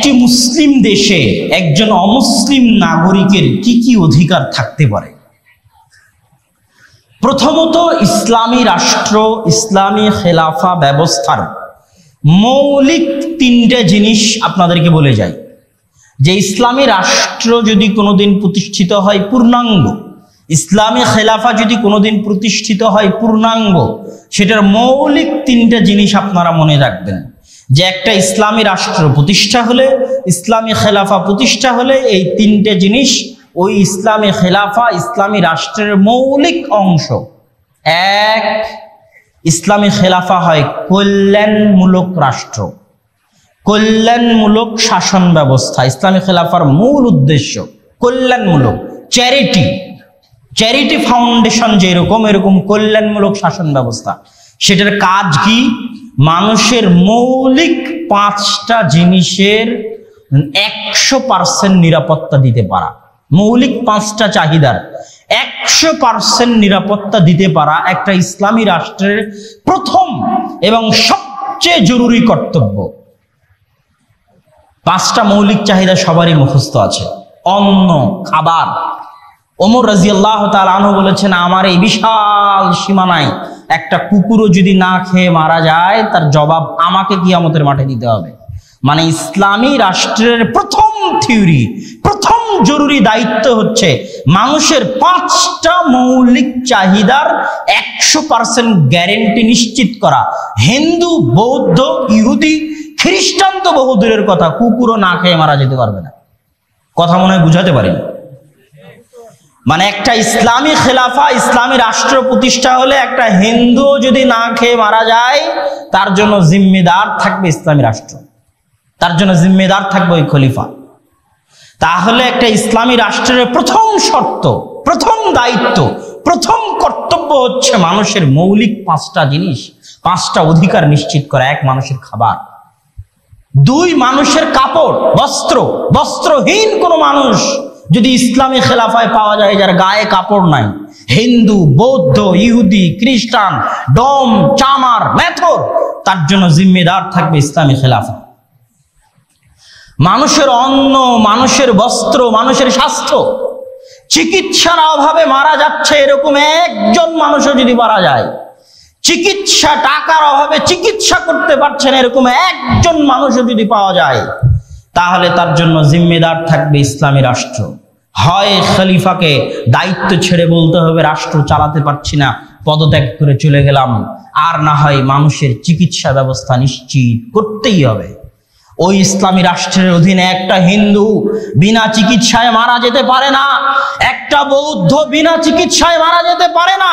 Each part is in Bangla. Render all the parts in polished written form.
একটি মুসলিম দেশে একজন অমুসলিম নাগরিকের কি কি অধিকার থাকতে পারে? প্রথমত, ইসলামী রাষ্ট্র, ইসলামী খেলাফা ব্যবস্থার মৌলিক তিনটা জিনিস আপনাদেরকে বলে যাই। যে ইসলামী রাষ্ট্র যদি কোনোদিন প্রতিষ্ঠিত হয় পূর্ণাঙ্গ, ইসলামী খেলাফা যদি কোনোদিন প্রতিষ্ঠিত হয় পূর্ণাঙ্গ, সেটার মৌলিক তিনটা জিনিস আপনারা মনে রাখবেন। যে একটা ইসলামী রাষ্ট্র প্রতিষ্ঠা হলে, ইসলামী খেলাফা প্রতিষ্ঠা হলে, এই তিনটে জিনিস ওই ইসলামী খেলাফা, ইসলামী রাষ্ট্রের মৌলিক অংশ। এক, ইসলামী খেলাফা হয় কল্যাণমূলক রাষ্ট্র, কল্যাণমূলক শাসন ব্যবস্থা। ইসলামী খেলাফার মূল উদ্দেশ্য কল্যাণমূলক, চ্যারিটি ফাউন্ডেশন যেরকম, এরকম কল্যাণমূলক শাসন ব্যবস্থা। সেটার কাজ কি? মানুষের মৌলিক 5টা জিনিসের 100% নিরাপত্তা দিতে পারা, মৌলিক 5টা চাহিদার 100% নিরাপত্তা দিতে পারা একটা ইসলামী রাষ্ট্রের প্রথম এবং সবচেয়ে জরুরি কর্তব্য। 5টা মৌলিক চাহিদা সবারই মুখস্থ আছে। অন্ন, খাবার। ওমর রাদিয়াল্লাহু তাআলা আনহু বলেছেন, আমার এই বিশাল সীমানায় একটা কুকুরও যদি না খেয়ে মারা যায়, তার জবাব আমাকে কিয়ামতের মাঠে দিতে হবে। মানে ইসলামী রাষ্ট্রের প্রথম থিওরি, প্রথম জরুরি দায়িত্ব হচ্ছে মানুষের 5টা মৌলিক চাহিদার 100% গ্যারেন্টি নিশ্চিত করা। হিন্দু, বৌদ্ধ, ইহুদি, খ্রিস্টান তো বহু দূরের কথা, কুকুরও না খেয়ে মারা যেতে পারবে না। কথা মনে হয় বুঝাতে পারি? মানে একটা ইসলামী খেলাফা, ইসলামী রাষ্ট্র প্রতিষ্ঠা হলে একটা হিন্দু যদি না খেয়ে মারা যায়, তার জন্য জিম্মেদার থাকবে ইসলামী রাষ্ট্র, তার জন্য জিম্মেদার থাকবে ওই খলিফা। তাহলে একটা ইসলামী রাষ্ট্রের প্রথম শর্ত, প্রথম দায়িত্ব, প্রথম কর্তব্য হচ্ছে মানুষের মৌলিক 5টা জিনিস, 5টা অধিকার নিশ্চিত করা। 1, মানুষের খাবার। 2, মানুষের কাপড়, বস্ত্র। বস্ত্রহীন কোনো মানুষ যদি ইসলামী খেলাফায় পাওয়া যায় যার গায়ে কাপড় নাই, হিন্দু, বৌদ্ধ, ইহুদি, খ্রিস্টান, ডম, চামার, মেথর, তার জন্য জিম্মেদার থাকবে ইসলামী খেলাফা। মানুষের অন্ন, মানুষের বস্ত্র, মানুষের স্বাস্থ্য। চিকিৎসার অভাবে মারা যাচ্ছে এরকম একজন মানুষও যদি মারা যায়, চিকিৎসা, টাকার অভাবে চিকিৎসা করতে পারছেন এরকম একজন মানুষও যদি পাওয়া যায়, তাহলে তার জন্য জিম্মেদার থাকবে ইসলামী রাষ্ট্র। হয় খলিফাকে দায়িত্ব ছেড়ে বলতে হবে রাষ্ট্র চালাতে পারছি না, পদত্যাগ করে চলে গেলাম, আর না হয় মানুষের চিকিৎসা ব্যবস্থা নিশ্চিত করতেই হবে। ওই ইসলামী রাষ্ট্রের অধীনে একটা হিন্দু বিনা চিকিৎসায় মারা যেতে পারে না, একটা বৌদ্ধ বিনা চিকিৎসায় মারা যেতে পারে না,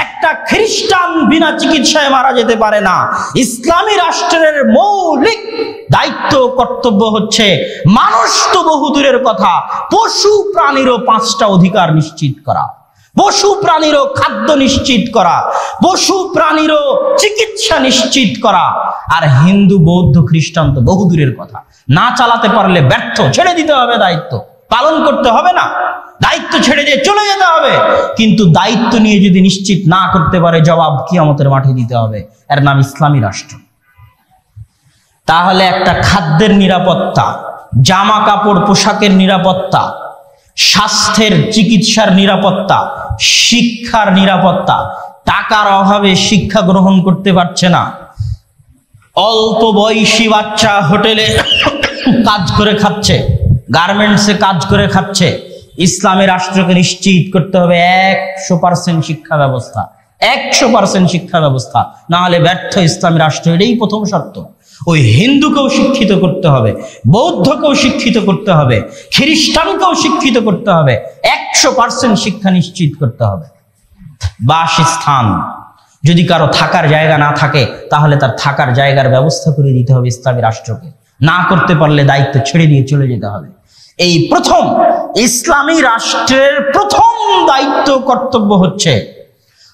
একটা খ্রিস্টান বিনা চিকিৎসায় মারা যেতে পারে না। ইসলামী রাষ্ট্রের মৌলিক দায়িত্ব, কর্তব্য হচ্ছে মানুষ তো বহু দূরের কথা, পশু প্রাণীরও 5টা অধিকার নিশ্চিত করা, পশু প্রাণীরও খাদ্য নিশ্চিত করা, পশু প্রাণীরও চিকিৎসা নিশ্চিত করা। আর হিন্দু, বৌদ্ধ, খ্রিস্টান তো বহু দূরের কথা, না চালাতে পারলে ব্যর্থ, ছেড়ে দিতে হবে, দায়িত্ব পালন করতে হবে না, দায়িত্ব ছেড়ে দিয়ে চলে যেতে হবে। কিন্তু দায়িত্ব নিয়ে যদি নিশ্চিত না করতে পারে, জবাব কিয়ামতের মাঠে দিতে হবে। এর নাম ইসলামী রাষ্ট্র। তাহলে একটা খাদ্যের নিরাপত্তা, জামা কাপড় পোশাকের নিরাপত্তা, স্বাস্থ্যের চিকিৎসার নিরাপত্তা, শিক্ষার নিরাপত্তা। টাকার অভাবে শিক্ষা গ্রহণ করতে পারছে না, অল্প বয়সী বাচ্চা হোটেলে কাজ করে খাচ্ছে, গার্মেন্টসে কাজ করে খাচ্ছে। ইসলামী রাষ্ট্রকে নিশ্চিত করতে হবে 100% শিক্ষা ব্যবস্থা, 100% শিক্ষা ব্যবস্থা, না হলে ব্যর্থ ইসলামী রাষ্ট্র। এটাই প্রথম শর্ত। ওই হিন্দুকেও শিক্ষিত করতে হবে, বৌদ্ধকেও শিক্ষিত করতে হবে, খ্রিস্টানকেও শিক্ষিত করতে হবে, 100% শিক্ষা নিশ্চিত করতে হবে। বাসস্থান, যদি কারো থাকার জায়গা না থাকে, তাহলে তার থাকার জায়গার ব্যবস্থা করে দিতে হবে ইসলামী রাষ্ট্রকে। না করতে পারলে দায়িত্ব ছেড়ে দিয়ে চলে যেতে হবে। এই প্রথম ইসলামী রাষ্ট্রের প্রথম দায়িত্ব, কর্তব্য হচ্ছে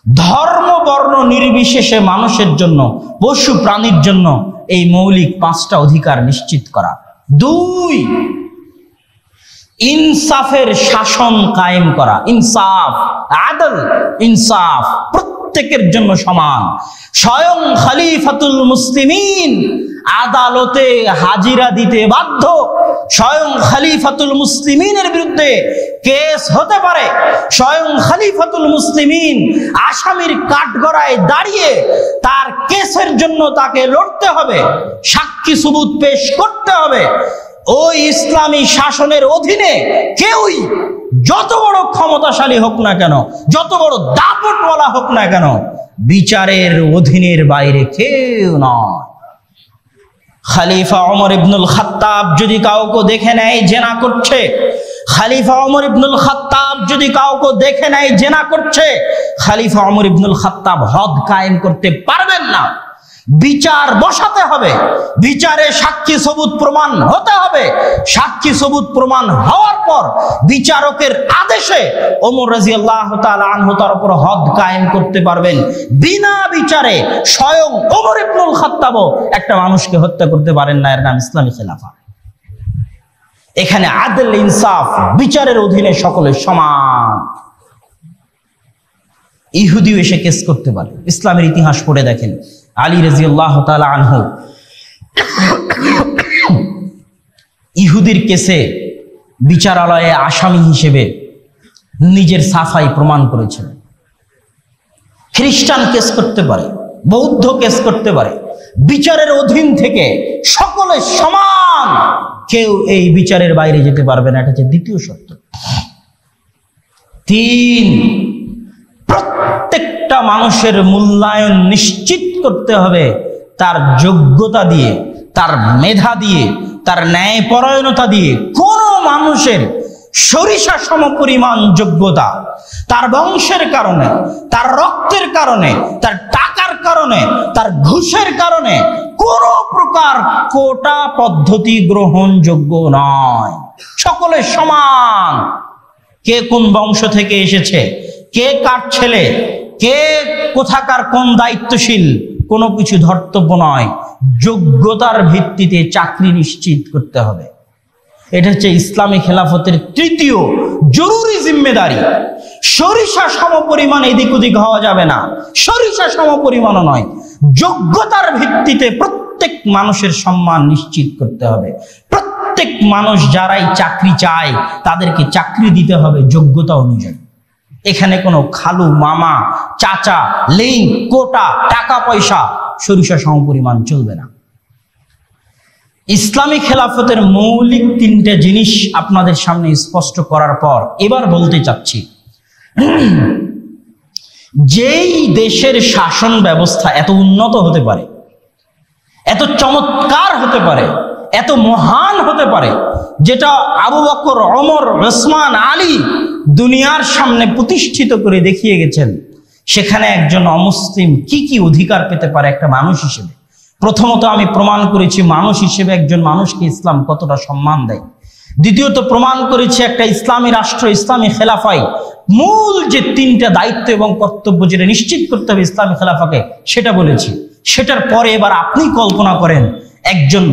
ধর্ম বর্ণ নির্বিশেষে মানুষের জন্য, পশু প্রাণীর জন্য এই মৌলিক 5টা অধিকার নিশ্চিত করা। 2, ইনসাফের শাসন কায়েম করা। ইনসাফ, আদল, ইনসাফ, প্রত্যেকের জন্য সমান। স্বয়ং খলিফাতুল মুসলিমিন আদালতে হাজিরা দিতে বাধ্য। স্বয়ং খলিফাতুল মুসলিমিনের বিরুদ্ধে কেস হতে পারে। স্বয়ং খলিফাতুল মুসলিমিন আসামির কাঠগড়ায় দাঁড়িয়ে তার কেসের জন্য তাকে লড়তে হবে, সাক্ষী সুবুত পেশ করতে হবে। ওই ইসলামী শাসনের অধীনে কেউই যত বড় ক্ষমতাশালী হোক না কেন, যত বড় দাপটওয়ালা হোক না কেন, বিচারের অধীনের বাইরে কেউ নয়। খলিফা ওমর ইবনুল খাত্তাব যদি কাউকে দেখে নেয় জেনা করছে, খলিফা ওমর ইবনুল খাত্তাব যদি কাউকে দেখে নেয় জেনা করছে, খলিফা ওমর ইবনুল খাত্তাব হদ কায়েম করতে পারবেন না। বিচার বসাতে হবে, বিচারে সাক্ষী সবুত প্রমাণ হতে হবে। সাক্ষী সবুত প্রমাণ হওয়ার পর বিচারকের আদেশে ওমর রাদিয়াল্লাহু তাআলা আনহু তার উপর হদ কায়েম করতে পারবেন। বিনা বিচারে স্বয়ং ওমর ইবনুল খাত্তাবও একটা মানুষকে হত্যা করতে পারেন না। এর নাম ইসলামী খেলাফত। এখানে আদল ইনসাফ, বিচারের অধীনে সকলে সমান। ইহুদিও এসে কেস করতে পারে। ইসলামের ইতিহাস পড়ে দেখেন, আলী রাদিয়াল্লাহু তাআলা আনহু ইহুদির কেসে বিচারালয়ে আসামি হিসেবে নিজের সাফাই প্রমাণ করেছেন। খ্রিস্টান কেস করতে পারে, বৌদ্ধ কেস করতে পারে। বিচারের অধীন থেকে সকলে সমান, কেউ এই বিচারের বাইরে যেতে পারবে না। এটা হচ্ছে দ্বিতীয় শর্ত। 3, প্রত্যেকটা মানুষের মূল্যায়ন নিশ্চিত করতে হবে তার যোগ্যতা দিয়ে, তার মেধা দিয়ে, তার ন্যায়পরায়ণতা দিয়ে। কোন মানুষের সরিষা সমপরিমাণ যোগ্যতা তার বংশের কারণে, তার রক্তের কারণে, তার টাকার কারণে, তার ঘুষের কারণে কোন প্রকার কোটা পদ্ধতি গ্রহণযোগ্য নয়। সকলে সমান। কে কোন বংশ থেকে এসেছে, কে কার ছেলে, কে কোথাকার কোন দায়িত্বশীল, কোনো কিছু ধর্তব্য নয়। যোগ্যতার ভিত্তিতে চাকরি নিশ্চিত করতে হবে। এটা হচ্ছে ইসলামী খেলাফতের তৃতীয় জরুরি জিম্মেদারি। সরিষা সমপরিমাণ এদিক ওদিক হওয়া যাবে না, সরিষা সমপরিমাণও নয়। যোগ্যতার ভিত্তিতে প্রত্যেক মানুষের সম্মান নিশ্চিত করতে হবে। প্রত্যেক মানুষ যারাই চাকরি চায় তাদেরকে চাকরি দিতে হবে যোগ্যতা অনুযায়ী। এখানে কোনো খালু, মামা, চাচা, লিঙ্ক, কোটা, টাকা পয়সা সরিষা সমপরিমাণ চলবে না। ইসলামী খেলাফতের মৌলিক 3টে জিনিস আপনাদের সামনে স্পষ্ট করার পর এবার বলতে চাচ্ছি, যেই দেশের শাসন ব্যবস্থা এত উন্নত হতে পারে, এত চমৎকার হতে পারে, এত মহান হতে পারে, যেটা আবু বকর, ওমর, ওসমান, আলী দুনিয়ার সামনে প্রতিষ্ঠিত করে দেখিয়ে গেছেন, সেখানে একজন অমুসলিম কি কি অধিকার পেতে পারে একটা মানুষ হিসেবে। প্রথমত আমি প্রমাণ করেছি মানুষ হিসেবে একজন মানুষকে ইসলাম কতটা সম্মান দেয়। দ্বিতীয়ত প্রমাণ করেছি একটা ইসলামী রাষ্ট্র, ইসলামী খেলাফায় মূল যে 3টা দায়িত্ব এবং কর্তব্য যেটা নিশ্চিত করতে হবে ইসলামী খেলাফাকে, সেটা বলেছি। সেটার পরে এবার আপনি কল্পনা করেন একজন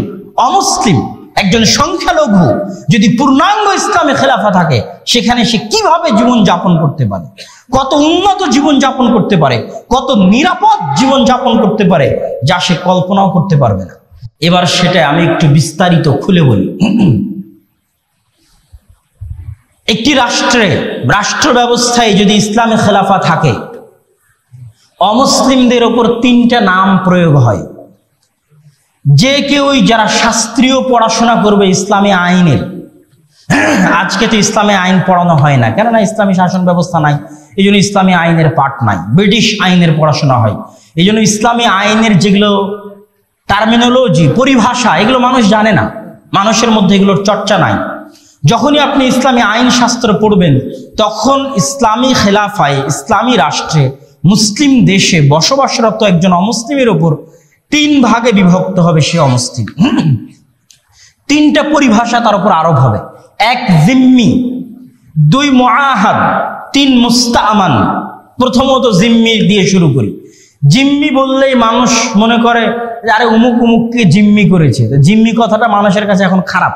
অমুসলিম, একজন সংখ্যালঘু যদি পূর্ণাঙ্গ ইসলামী খেলাফা থাকে, সেখানে সে কিভাবে জীবন যাপন করতে পারে, কত উন্নত জীবন যাপন করতে পারে, কত নিরাপদ জীবন যাপন করতে পারে, যা সে কল্পনাও করতে পারবে না। এবার সেটা আমি একটু বিস্তারিত খুলে বলি। একটি রাষ্ট্র ব্যবস্থায় যদি ইসলামী খেলাফা থাকে, অমুসলিমদের ওপর 3টা নাম প্রয়োগ হয়। যে কেউই যারা শাস্ত্রীয় পড়াশোনা করবে ইসলামী আইনের, আজকে তো ইসলামী আইন পড়ানো হয় না, কেননা ইসলামী শাসন ব্যবস্থা নাই, এই জন্য ইসলামী আইনের পাঠ নাই। ব্রিটিশ আইনের পড়াশোনা হয়, এই জন্য ইসলামী আইনের যেগুলো টার্মিনোলজি, পরিভাষা, এগুলো মানুষ জানে না, মানুষের মধ্যে এগুলোর চর্চা নাই। যখনই আপনি ইসলামী আইন শাস্ত্র পড়বেন, তখন ইসলামী খেলাফায়, ইসলামী রাষ্ট্রে, মুসলিম দেশে বসবাসরত একজন অমুসলিমের ওপর 3 ভাগে বিভক্ত হবে সে অমুসলিম। 3টা পরিভাষা তার উপর আরোপ হবে। 1 জিম্মি, 2 মুআহাদ, 3 মুস্তাআমান। প্রথমত জিম্মি দিয়ে শুরু করি। জিম্মি বললেই মানুষ মনে করে আরে উমুক উমুককে জিম্মি করেছে, জিম্মি কথাটা মানুষের কাছে এখন খারাপ।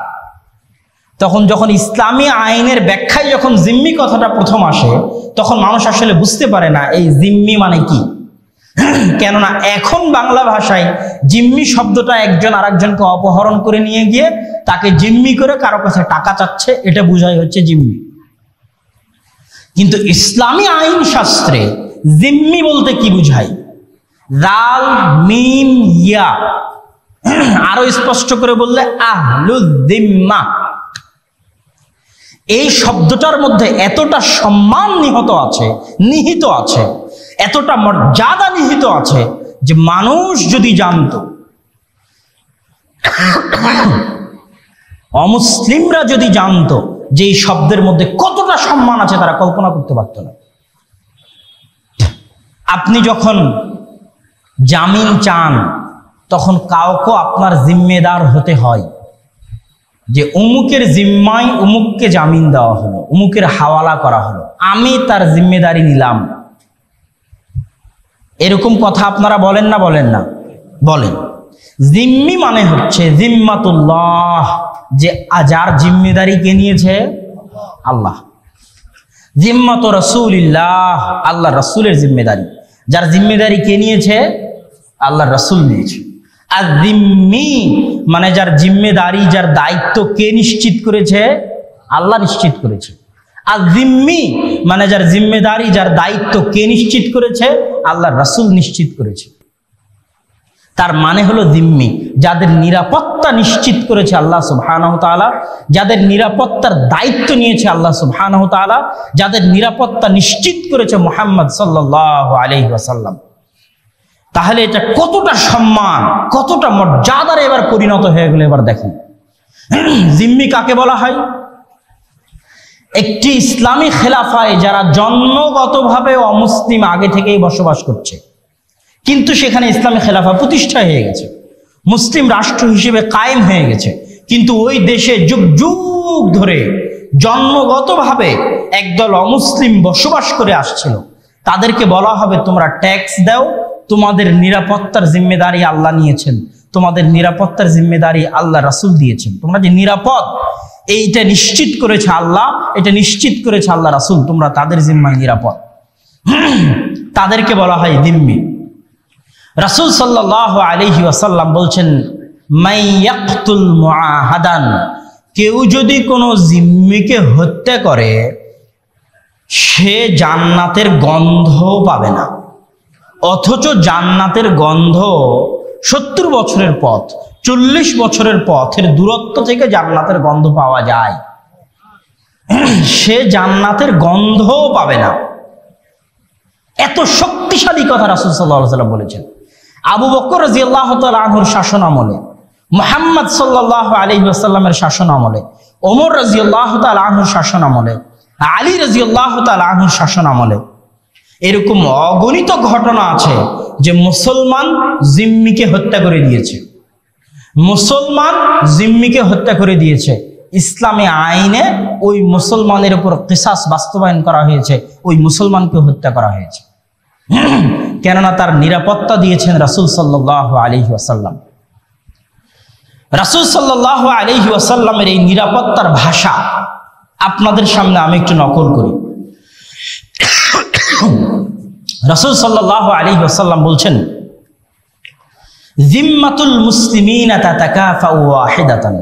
তখন যখন ইসলামী আইনের ব্যাখ্যায় যখন জিম্মি কথাটা প্রথম আসে, তখন মানুষ আসলে বুঝতে পারে না এই জিম্মি মানে কি। কেননা এখন বাংলা ভাষায় জিম্মি শব্দটা একজন আরেকজনকে অপহরণ করে নিয়ে গিয়ে তাকে জিম্মি করে কারো কাছে টাকা চাচ্ছে, এটা বোঝাই হচ্ছে জিম্মি। কিন্তু ইসলামী আইন শাস্ত্রে জিম্মি বলতে কি বুঝায়? রাল মিম ইয়া, আরো স্পষ্ট করে বললে আহলুদ্দিম্মা। এই শব্দটার মধ্যে এতটা সম্মান নিহিত আছে, এতটা মর্যাদা নিহিত আছে যে মানুষ যদি জানতো, অমুসলিমরা যদি জানতো যে এই শব্দের মধ্যে কতটা সম্মান আছে, তারা কল্পনা করতে পারত না। আপনি যখন জামিন চান তখন কাউকে আপনার জিম্মেদার হতে হয়, যে অমুকের জিম্মায় অমুককে জামিন দেওয়া হলো, অমুকের হাওয়ালা করা হলো, আমি তার জিম্মেদারি নিলাম। এরকম কথা আপনারা বলেন না বলেন। জিম্মি মানে হচ্ছে জিম্মাতুল্লাহ, যে যার জিম্মেদারি কে নিয়েছে? আল্লাহ। জিম্মাতু রাসূলিল্লাহ, আল্লাহ রাসূলের জিম্মেদারি। যার জিম্মেদারি কে নিয়েছে? আল্লাহ রাসূল নিয়েছে। আর জিম্মি মানে যার জিম্মেদারি, যার দায়িত্ব কে নিশ্চিত করেছে? আল্লাহ নিশ্চিত করেছে। আর জিম্মি মানে যার জিম্মেদারি, যার দায়িত্ব কে নিশ্চিত করেছে? আল্লাহ রাসূল নিশ্চিত করেছে। তার মানে হলো জিম্মি যাদের নিরাপত্তা নিশ্চিত করেছে আল্লাহ সুবহানাহু ওয়া তাআলা, যাদের নিরাপত্তার দায়িত্ব নিয়েছে আল্লাহ সুবহানাহু ওয়া তাআলা, যাদের নিরাপত্তা নিশ্চিত করেছে মুহাম্মদ সাল্লাল্লাহু আলাইহি ওয়াসাল্লাম। তাহলে এটা কতটা সম্মান, কতটা মর্যাদার এবার পরিণত হয়ে গেল। এবার দেখেন জিম্মি কাকে বলা হয়। একটি ইসলামী খেলাফায় যারা জন্মগতভাবে অমুসলিম আগে থেকেই বসবাস করছে, কিন্তু সেখানে ইসলামী খেলাফা প্রতিষ্ঠা হয়ে গেছে, মুসলিম রাষ্ট্র হিসেবে কায়েম হয়ে গেছে, কিন্তু ওই দেশে যুগ যুগ ধরে জন্মগতভাবে একদল অমুসলিম বসবাস করে আসছিল, তাদেরকে বলা হবে তোমরা ট্যাক্স দাও, তোমাদের নিরাপত্তার জিম্মেদারি আল্লাহ নিয়েছেন, তোমাদের নিরাপত্তার জিম্মেদারি আল্লাহ রাসূল দিয়েছেন, তোমরা যে নিরাপদ এইটা নিশ্চিত করেছে আল্লাহ, এটা নিশ্চিত করেছে আল্লাহ রাসূল, তোমরা তাদের জিম্মায় নিরাপদ। তাদেরকে বলা হয় জিম্মি। রাসূল সাল্লাল্লাহু আলাইহি ওয়াসাল্লাম বলছেন, মান ইয়াকতুল মুআহাদান, কেউ যদি কোনো জিম্মিকে হত্যা করে সে জান্নাতের গন্ধ পাবে না। অথচ জান্নাতের গন্ধ 70 বছরের পথ, 40 বছরের পথের দূরত্ব থেকে জান্নাতের গন্ধ পাওয়া যায়, সে জান্নাতের গন্ধও পাবে না। এত শক্তিশালী কথা রাসূল সাল্লাল্লাহু আলাইহি ওয়াসাল্লাম বলেছেন। আবু বকর রাদিয়াল্লাহু তাআলা আনহুর শাসন আমলে, মুহাম্মদ সাল্লাল্লাহু আলাইহি ওয়াসাল্লামের শাসন আমলে, ওমর রাদিয়াল্লাহু তাআলা আনহুর শাসন আমলে, আলী রাদিয়াল্লাহু তাআলা আনহুর শাসন আমলে এরকম অগণিত ঘটনা আছে যে মুসলমান জিম্মিকে হত্যা করে দিয়েছে, মুসলমান জিম্মিকে হত্যা করে দিয়েছে। ইসলামী আইনে ওই মুসলমানের উপর কিসাস বাস্তবায়ন করা হয়েছে, ওই মুসলমানকে হত্যা করা হয়েছে, কেননা তার নিরাপত্তা দিয়েছেন রাসূল সাল্লাল্লাহু আলাইহি ওয়াসাল্লাম। রাসূল সাল্লাল্লাহু আলাইহি ওয়াসাল্লামের এই নিরাপত্তার ভাষা আপনাদের সামনে আমি একটু নকল করি। রাসূল সাল্লাল্লাহু আলাইহি ওয়াসাল্লাম বলছেন, জিম্মাতুল মুসলিমিনা তাতাকাফাউ ওয়াহিদাতান,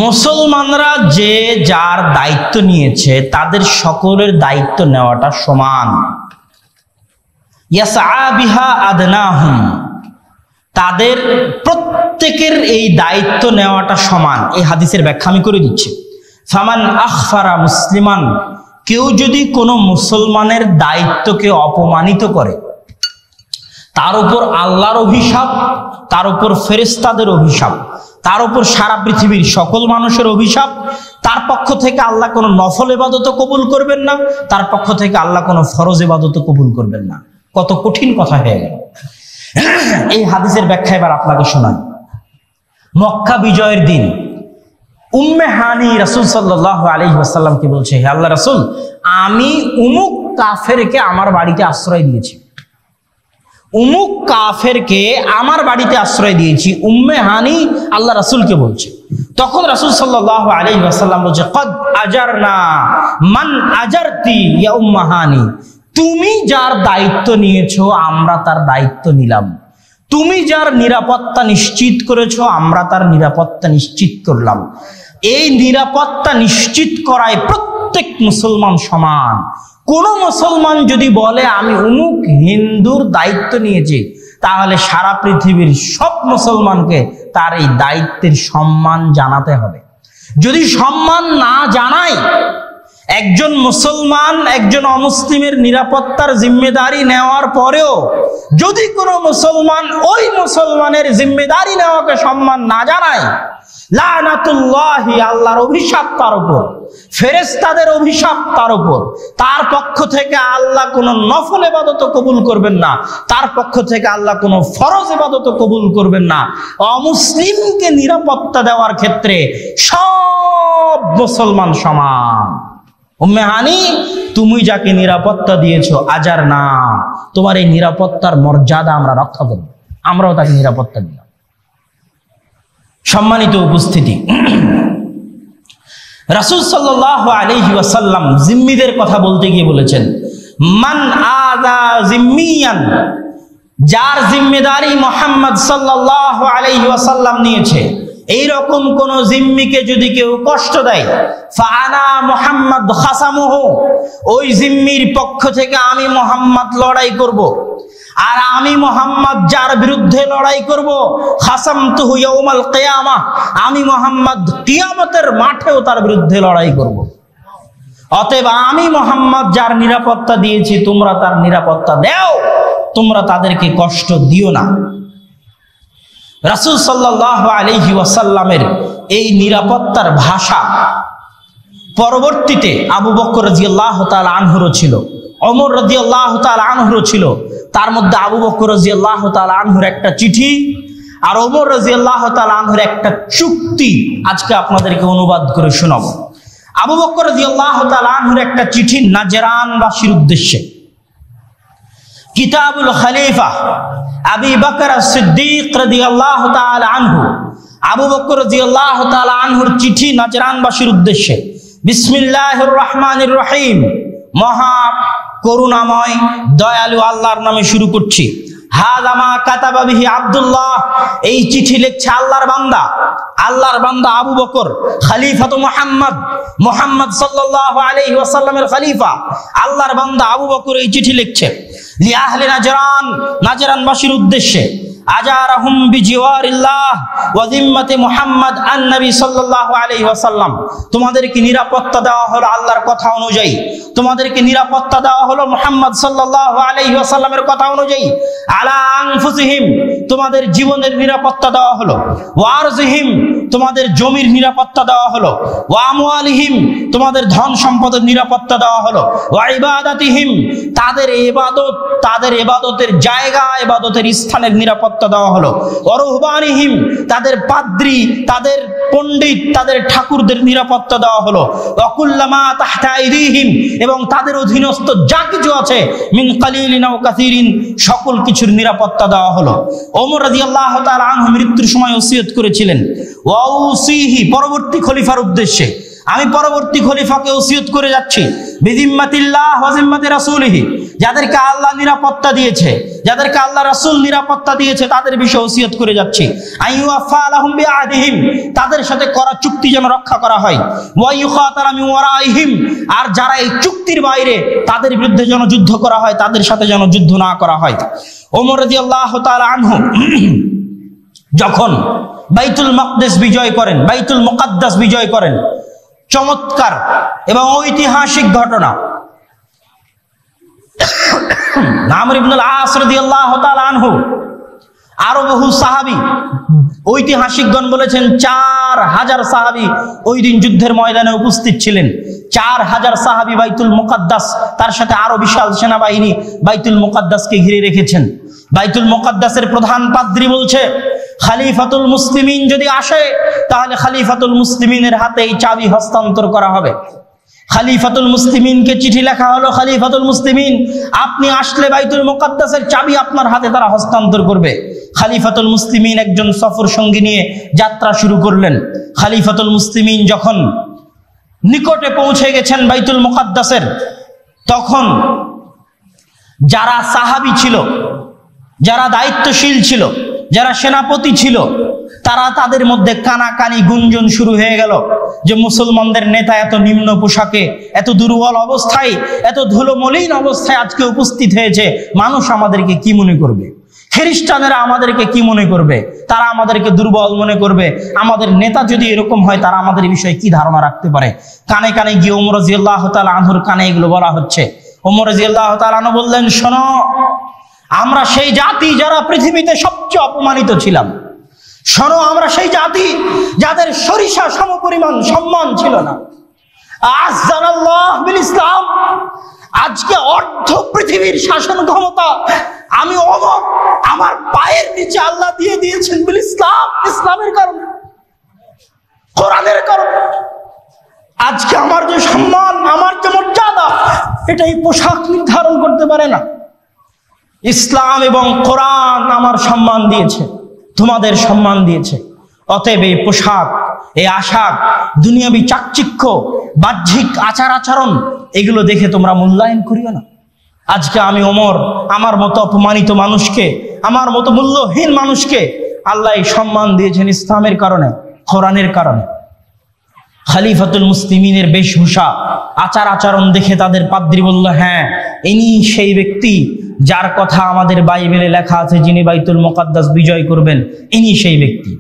মুসলমানরা যে যার দায়িত্ব নিয়েছে তাদের সকলের দায়িত্ব নেওয়াটা সমান। ইয়াসআ বিহা আদনাহুম, তাদের প্রত্যেকের এই দায়িত্ব নেওয়াটা সমান। এই হাদিসের ব্যাখ্যা আমি করে দিচ্ছি। ফামান আখফারা মুসলিমান, কেউ যদি কোনো মুসলমানের দায়িত্বকে অপমানিত করে, তার উপর আল্লাহর অভিশাপ, তার উপর ফেরেশতাদের অভিশাপ, তার উপর সারা পৃথিবীর সকল মানুষের অভিশাপ, তার পক্ষ থেকে আল্লাহ কোনো নফল ইবাদত কবুল করবেন না, তার পক্ষ থেকে আল্লাহ কোনো ফরজ ইবাদত কবুল করবেন না। কত কঠিন কথা হয়ে গেল। এই হাদিসের ব্যাখ্যা এবার আপনাকে শোনাই। মক্কা বিজয়ের দিন উম্মে হানি রাসূল সাল্লাল্লাহু আলাইহি ওয়াসাল্লামকে বলছে, হে আল্লাহ রাসূল, আমি উমুক কাফেরকে আমার বাড়িতে আশ্রয় দিয়েছি, উমুক কাফেরকে আমার বাড়িতে আশ্রয় দিয়েছি। উম্মে হানি আল্লাহ রাসূলকে বলছে। তখন রাসূল সাল্লাল্লাহু আলাইহি ওয়াসাল্লাম বলছে, কদ আজারনা মান আজারতি ইয়া উম্মে হানি, তুমি যার দায়িত্ব নিয়েছো আমরা তার দায়িত্ব নিলাম, তুমি যার নিরাপত্তা নিশ্চিত করেছো আমরা তার নিরাপত্তা নিশ্চিত করলাম। এই নিরাপত্তা নিশ্চিত করায় প্রত্যেক মুসলমান সমান। কোন মুসলমান যদি বলে আমি অমুক হিন্দুর দায়িত্ব নিয়েছি, তাহলে সারা পৃথিবীর সব মুসলমানকে তার এই দায়িত্বের সম্মান জানাতে হবে। যদি সম্মান না জানায়, একজন মুসলমান একজন অমুসলিমের নিরাপত্তার জিম্মেদারি নেওয়ার পরেও যদি কোনো মুসলমান ওই মুসলমানের জিম্মেদারি নেওয়াকে সম্মান না জানায়, লানাতুল্লাহি, আল্লাহর অভিশাপ তার উপর, ফেরেশতাদের অভিশাপ তার উপর। তার পক্ষ থেকে আল্লাহ কোনো নফল ইবাদত কবুল করবেন না, তার পক্ষ থেকে আল্লাহ কোনো ফরজ ইবাদত কবুল করবেন না। অমুসলিমকে নিরাপত্তা দেওয়ার ক্ষেত্রে সব মুসলমান সমান। উম্মে হানি, তুমি যাকে নিরাপত্তা দিয়েছো আজার না, তোমার এই নিরাপত্তার মর্যাদা আমরা রক্ষা করব, আমরাও তাকে নিরাপত্তা দিলাম। সম্মানিত উপস্থিতি, রাসূল সাল্লাল্লাহু আলাইহি ওয়াসাল্লাম জিম্মিদের কথা বলতে গিয়ে বলেছেন, মান আযা জিম্মিয়ান, যার জিম্মেদারি মুহাম্মদ সাল্লাল্লাহু আলাইহি ওয়াসাল্লাম নিয়েছে, এইরকম কোন জিম্মিকে যদি কেউ কষ্ট দেয়, ফাআনা মুহাম্মদ খাসামুহু, ওই জিম্মির পক্ষ থেকে আমি মুহাম্মদ লড়াই করব। আর আমি মুহাম্মদ যার বিরুদ্ধে লড়াই করব, খাসামতুহু ইয়াউমাল কিয়ামাহ, আমি মুহাম্মদ কিয়ামতের মাঠেও তার বিরুদ্ধে লড়াই করব। অতএব আমি মুহাম্মদ যার নিরাপত্তা দিয়েছি, তোমরা তার নিরাপত্তা দাও, তোমরা তাদেরকে কষ্ট দিও না। রাসূল সাল্লাল্লাহু আলাইহি ওয়াসাল্লামের এই নিরাপত্তার ভাষা পরবর্তীতে আবু বকর রাদিয়াল্লাহু তাআলা আনহুরও ছিল, ওমর রাদিয়াল্লাহু তাআলা আনহুরও ছিল। তার মধ্যে আবু বকর রাদিয়াল্লাহু তাআলা আনহুর একটা চিঠি আর ওমর রাদিয়াল্লাহু তাআলা আনহুর একটা চুক্তি আজকে আপনাদেরকে অনুবাদ করে শোনাবো। আবু বকর রাদিয়াল্লাহু তাআলা আনহুর একটা চিঠি নাজরানবাসীর উদ্দেশ্যে। কিতাবুল খলিফা আবি বকর সিদ্দিক রাদিয়াল্লাহু তাআলা আনহু, আবু বকর রাদিয়াল্লাহু তাআলা আনহুর চিঠি নাজরানবাসীর উদ্দেশ্যে। বিসমিল্লাহির রহমানির রহিম, মহা করুণাময় দয়ালু আল্লাহর নামে শুরু করছি। হাযা মা কাতাবা বিহি আব্দুল্লাহ, এই চিঠি লিখছে আল্লাহর বান্দা, আল্লাহর বান্দা আবু বকর, খলিফাতু মুহাম্মদ, মুহাম্মদ সাল্লাল্লাহু আলাইহি ওয়াসাল্লামের খলিফা, আল্লাহর বান্দা আবু বকর এই চিঠি লিখছে। লি আহলি নাজরান, নাজরানবাসীর উদ্দেশ্যে। আজারাহুম বিজিওয়ারিল্লাহ ওয়া যিম্মাতি মুহাম্মদ আন নবী সাল্লাল্লাহু আলাইহি ওয়াসাল্লাম, তোমাদেরকে নিরাপত্তা দেওয়া হলো আল্লাহর কথা অনুযায়ী, তোমাদেরকে নিরাপত্তা দেওয়া হলো মুহাম্মদ সাল্লাল্লাহু আলাইহি ওয়াসাল্লামের কথা অনুযায়ী। আলা আনফুসিহিম, তোমাদের জীবনের নিরাপত্তা দেওয়া হলো। ওয়া আরজিহিম, তোমাদের জমির নিরাপত্তা দেওয়া হলো। ওয়া আমওয়ালিহিম, তোমাদের ধন সম্পদের নিরাপত্তা দেওয়া হলো। ওয়া ইবাদাতিহিম, তাদের ইবাদত, তাদের ইবাদতের জায়গা, ইবাদতের স্থানের নিরাপত্তা দেওয়া হলো। ওয়া রুহবানিহিম, তাদের পাদ্রী, তাদের পণ্ডিত, তাদের ঠাকুরদের নিরাপত্তা দেওয়া হলো। ওয়া কুল্লামা তাহতা আইদিহিম, এবং তাদের অধীনস্থ যা কিছু আছে, মিন কালিলিন ওয়া কাসীরিন, সকল কিছুর নিরাপত্তা দেওয়া হলো। ওমর রাদিয়াল্লাহু তাআলা আনহু মৃত্যুর সময় ওসিয়ত করেছিলেন, ওয়াউসিহি, পরবর্তী খলিফার উদ্দেশ্যে, আমি পরবর্তী খলিফাকে ওসিয়ত করে যাচ্ছি। বিজিম্মাতিল্লাহ ওয়া জিম্মাতি রাসূলিহি, যাদেরকে আল্লাহ নিরাপত্তা দিয়েছে, যাদেরকে আল্লাহ রাসূল নিরাপত্তা দিয়েছে, তাদের বিষয়ে ওসিয়ত করে যাচ্ছি। আইয়ুফা লাহুম বিআহদিহিম, তাদের সাথে করা চুক্তি যেন রক্ষা করা হয়। ওয়া ইউখাতালা মিন ওয়ারাইহিম, আর যারা এই চুক্তির বাইরে, তাদের বিরুদ্ধে যেন যুদ্ধ করা হয়, তাদের সাথে যেন যুদ্ধ না করা হয়। ওমর রাদিয়াল্লাহু তাআলা আনহু যখন বাইতুল মাকদিস বিজয় করেন, বাইতুল মুকাদ্দাস বিজয় করেন, চমৎকার এবং ঐতিহাসিক ঘটনা। আমর ইবনুল আস রাদিয়াল্লাহু তাআলা আনহু, আরো বহু সাহাবী, ঐতিহাসিকগণ বলেছেন 4000 সাহাবী ওই দিন যুদ্ধের ময়দানে উপস্থিত ছিলেন। 4000 সাহাবী বাইতুল মুকাদ্দাস, তার সাথে আরো বিশাল সেনাবাহিনী বাইতুল মুকাদ্দাসকে ঘিরে রেখেছেন। বাইতুল মুকাদ্দাসের প্রধান পাদ্রী বলছে, খলিফাতুল মুসলিমিন যদি আসে, তাহলে খলিফাতুল মুসলিমিনের হাতে এই চাবি হস্তান্তর করা হবে। খলিফাতুল মুসলিমিনকে চিঠি লেখা হলো, খলিফাতুল মুসলিমিন, আপনি আসলে বাইতুল মুকাদ্দাসের চাবি আপনার হাতে তারা হস্তান্তর করবে। খলিফাতুল মুসলিমিন একজন সফর সঙ্গী নিয়ে যাত্রা শুরু করলেন। খলিফাতুল মুসলিমিন যখন নিকটে পৌঁছে গেছেন বাইতুল মুকাদ্দাসের, তখন যারা সাহাবী ছিল, যারা দায়িত্বশীল ছিল, যারা সেনাপতি ছিল, তারা তাদের মধ্যে কানাকানি গুঞ্জন শুরু হয়ে গেল যে মুসলমানদের নেতা এত নিম্ন পোশাকে, এত দুর্বল অবস্থায়, এত ধুলোমলিন অবস্থায় আজকে উপস্থিত হয়েছে, মানুষ আমাদেরকে কি মনে করবে? খ্রিস্টানেরা আমাদেরকে কি মনে করবে? তারা আমাদেরকে দুর্বল মনে করবে। আমাদের নেতা যদি এরকম হয়, তারা আমাদের বিষয়ে কি ধারণা রাখতে পারে? কানে কানে গিয়ে ওমর রাদিয়াল্লাহু তাআলা আনহুর কানে এগুলো বলা হচ্ছে। ওমর রাদিয়াল্লাহু তাআলা আনহু বললেন, শোনো, আমরা সেই জাতি যারা পৃথিবীতে সবচেয়ে অপমানিত ছিলাম। শোনো, আমরা সেই জাতি যাদের সরিষা সমপরিমাণ সম্মান ছিল না। আযযানাল্লাহ বিল ইসলাম, আজকে অর্ধ পৃথিবীর শাসন ক্ষমতা আমি ওমর আমার পায়ের নিচে আল্লাহ দিয়ে দিয়েছেন বিল ইসলাম, ইসলামের কারণে, কোরআনের কারণে। আজকে আমার যে সম্মান, আমার যে মর্যাদা, এটা এই পোশাক নির্ধারণ করতে পারে না। ইসলাম এবং কোরআন আমার সম্মান দিয়েছে, তোমাদের সম্মান দিয়েছে। অতএব এই পোশাক, এই আশাক, দুনিয়াবি চাকচিক্য, বাহ্যিক আচার আচরণ, এগুলো দেখে তোমরা মূল্যায়ন করিও না। আজকে আমি ওমর, আমার মতো অপমানিত মানুষকে, আমার মতো মূল্যহীন মানুষকে আল্লাহ সম্মান দিয়েছেন ইসলামের কারণে, কোরআনের কারণে। খলিফাতুল মুসলিমিনের বেশভূষা, আচার আচরণ দেখে তাদের পাদ্রী বলল, হ্যাঁ, ইনি সেই ব্যক্তি যার কথা আমাদের বাইবেলে লেখা আছে, যিনি বাইতুল মুকাদ্দাস বিজয় করবেন, ইনি সেই ব্যক্তি।